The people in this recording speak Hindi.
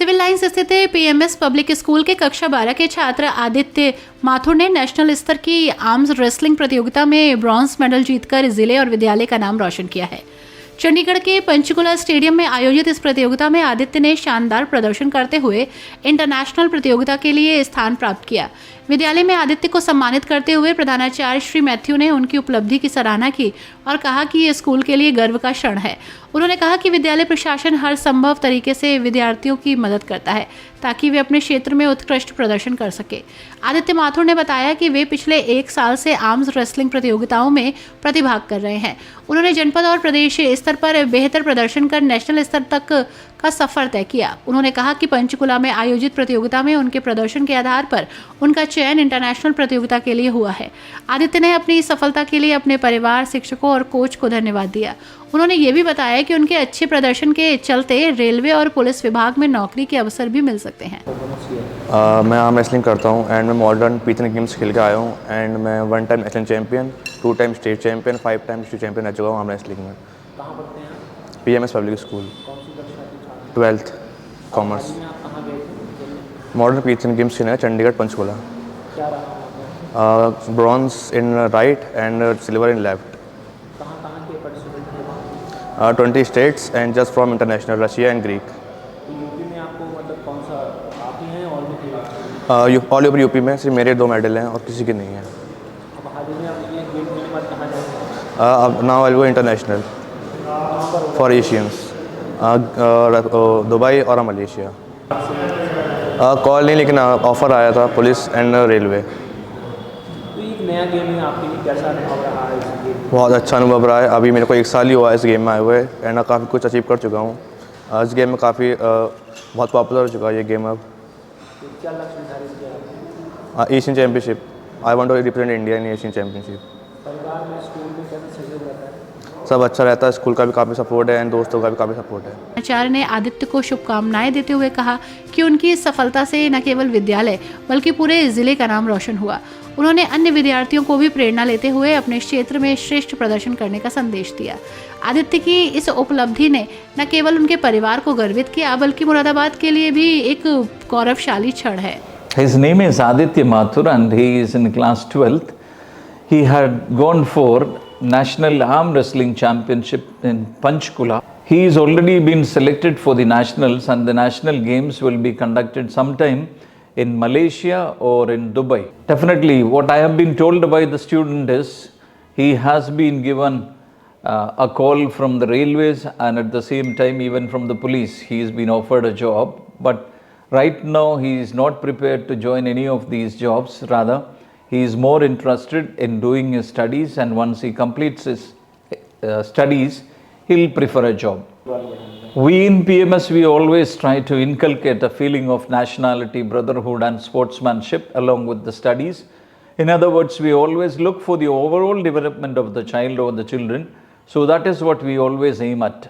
सिविल लाइंस स्थित पीएमएस पब्लिक स्कूल के कक्षा 12 के छात्र आदित्य माथुर ने नेशनल स्तर की आर्म्स रेसलिंग प्रतियोगिता में ब्रॉन्ज मेडल जीतकर जिले और विद्यालय का नाम रोशन किया है। चंडीगढ़ के पंचकुला स्टेडियम में आयोजित इस प्रतियोगिता में आदित्य ने शानदार प्रदर्शन करते हुए इंटरनेशनल प्रतियोगिता के लिए स्थान प्राप्त किया। विद्यालय में आदित्य को सम्मानित करते हुए प्रधानाचार्य श्री मैथ्यू ने उनकी उपलब्धि की सराहना की और कहा कि ये स्कूल के लिए गर्व का क्षण है। उन्होंने कहा कि विद्यालय प्रशासन हर संभव तरीके से विद्यार्थियों की मदद करता है ताकि वे अपने क्षेत्र में उत्कृष्ट प्रदर्शन कर सके। आदित्य माथुर ने बताया कि वे पिछले 1 साल से आर्म्स रेसलिंग प्रतियोगिताओं में प्रतिभाग कर रहे हैं। उन्होंने जनपद और प्रदेश स्तर पर बेहतर प्रदर्शन कर नेशनल स्तर तक का सफर तय किया। उन्होंने कहा कि पंचकुला में आयोजित प्रतियोगिता में उनके प्रदर्शन के आधार पर उनका चयन इंटरनेशनल प्रतियोगिता के लिए हुआ है। आदित्य ने अपनी सफलता के लिए अपने परिवार, शिक्षकों और कोच को धन्यवाद दिया। उन्होंने ये भी बताया कि उनके अच्छे प्रदर्शन के चलते रेलवे और पुलिस विभाग में नौकरी के अवसर भी मिल सकते हैं। मैं आर्म रेसलिंग करता हूँ एंड मैं मॉडर्न पीथन गेम्स खेल के आया हूँ एंड मैं 1 time national champion, 2 time state champion, 5 time district champion रह चुका हूँ आर्म रेसलिंग में। कहाँ पढ़ते हैं आप? पीएमएस पब्लिक स्कूल, कौन सी कक्षा के छात्र? 12th commerce. हाल ही में आप कहाँ गए थे? मॉडर्न पीथन गेम्स खेलने चंडीगढ़ पंचकुला। क्या रहा वहाँ पे? Bronze in right and silver in left. कहाँ के पार्टिसिपेंट थे वहाँ? 20 states and just from international Russia and Greek. तो यूपी में आपको मतलब कौन सा आप ही हैं और भी थे? ऑल ओवर यूपी में सिर्फ मेरे 2 मेडल हैं और किसी के नहीं हैं। अब हाल ही में आप ये गेम खेलने के बाद कहाँ जाएंगे? अब now I go international for Asians, Dubai और मलेशिया। कॉल नहीं, लेकिन ऑफ़र आया था पुलिस एंड रेलवे। तो एक नया गेम है आपके लिए, कैसा अनुभव रहा है इस गेम में? बहुत अच्छा अनुभव रहा है। अभी मेरे को 1 साल ही हुआ है इस गेम में आए हुए एंड काफ़ी कुछ अचीव कर चुका हूँ। इस गेम में काफ़ी बहुत पॉपुलर हो चुका है ये गेम अब। तो क्या लक्ष्य निर्धारित किया आपने? Asian championship, I want to represent India in Asian championship. परिवार में, स्कूल में कैसे सहयोग रहता है? सब अच्छा रहता है, स्कूल का भी काफ़ी सपोर्ट है एंड दोस्तों का भी काफ़ी सपोर्ट है। आचार्य ने आदित्य को शुभकामनाएं देते हुए कहा कि उनकी इस सफलता से न केवल विद्यालय बल्कि पूरे जिले का नाम रोशन हुआ। उन्होंने अन्य विद्यार्थियों को भी प्रेरणा लेते हुए अपने क्षेत्र में श्रेष्ठ प्रदर्शन करने का संदेश दिया। आदित्य की इस उपलब्धि ने न केवल उनके परिवार को गर्वित किया बल्कि मुरादाबाद के लिए भी एक गौरवशाली क्षण है। His name is Aditya Mathur and he is in class 12th. He had gone for National Arm Wrestling Championship in Panchkula. He has already been selected for the nationals and the national games will be conducted sometime in Malaysia or in Dubai. Definitely what I have been told by the student is he has been given a call from the railways and at the same time even from the police. He has been offered a job, but right now he is not prepared to join any of these jobs. Rather, he is more interested in doing his studies, and once he completes his studies, he'll prefer a job. We in PMS, we always try to inculcate a feeling of nationality, brotherhood and sportsmanship along with the studies. In other words, we always look for the overall development of the child or the children. So that is what we always aim at.